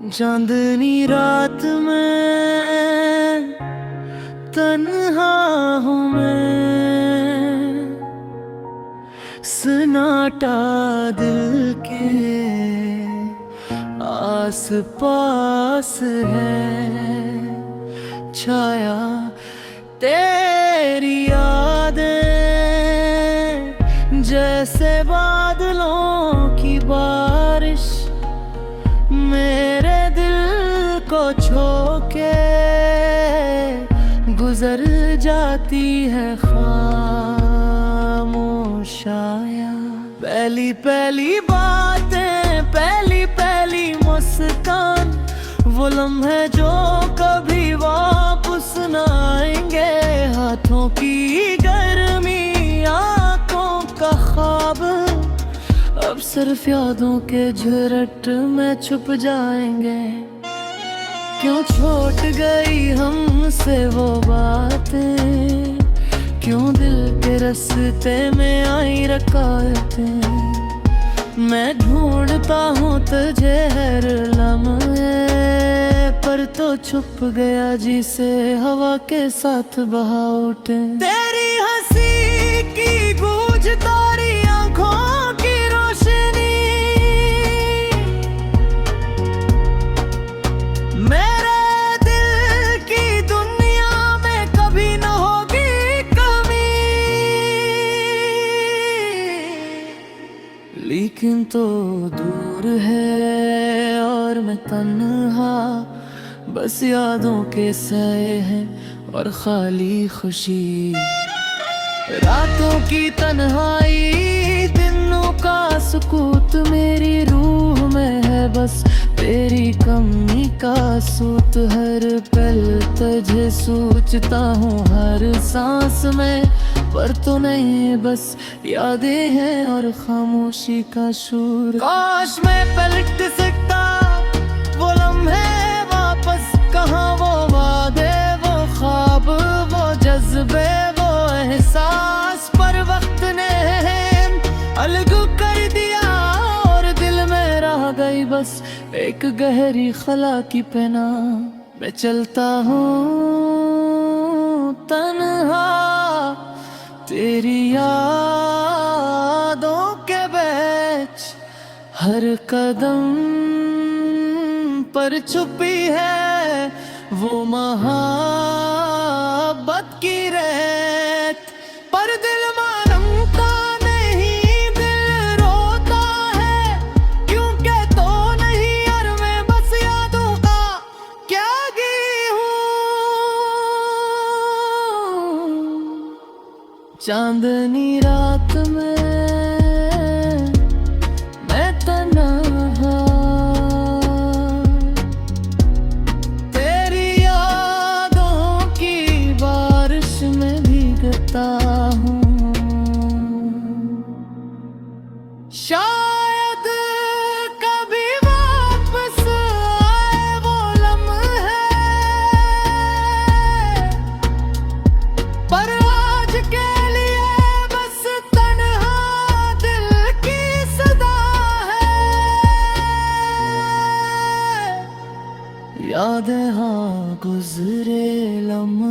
चांदनी रात में तन्हा हूँ मैं, सन्नाटा दिल के आस पास है, छाया तेरी यादें जैसे बादलों की बारिश मेरे दिल को छू के गुजर जाती है खामोशाया। पहली पहली बातें, पहली पहली मुस्कान, वो लम्हे जो कभी वापस न आएंगे। हाथों की गर्मी, आंखों का ख्वाब, अब सिर्फ यादों के झुरट में छुप जाएंगे। क्यों छूट गई हमसे वो बातें, क्यों दिल के रास्ते में आई रुकावटें। मैं ढूंढता हूँ तुझे हर लम्हे, पर तो छुप गया जिसे हवा के साथ बहा उठे। तेरी हंसी की गूंज, तारी आंखों की रोशनी, मेरे दिल की दुनिया में कभी न होगी कमी। लेकिन तो दूर है और मैं तन्हा, बस यादों के साए हैं और खाली खुशी। रातों की तन्हाई, दिनों का सुकूत, मेरी रूह में है बस तेरी कमी का सूत। हर पल तुझे सोचता हूँ हर सांस में, पर तो नहीं बस यादें हैं और खामोशी का शूर। काश मैं पलट सकता वो लम्हे वापस, कहाँ वो वादे, वो ख्वाब, वो जज्बे, वो एहसास, पर वक्त ने अलग कर दिया और दिल में रह गई बस एक गहरी खला की पहना। मैं चलता हूँ तन्हा तेरी यादों के बीच, हर कदम पर छुपी है वो मोहब्बत की रेत। पर दिल मानता नहीं, दिल रोता है, क्योंकि तो नहीं और मैं बस यादों का क्या गी हूँ। चांदनी रात में मैं तन्हा, तेरी यादों की बारिश में भीगता हूँ। शायद कभी वापस आए वो लम्हे, पर आज के लिए बस तन्हा दिल की सदा है। यादें हाँ गुजरे लम्हे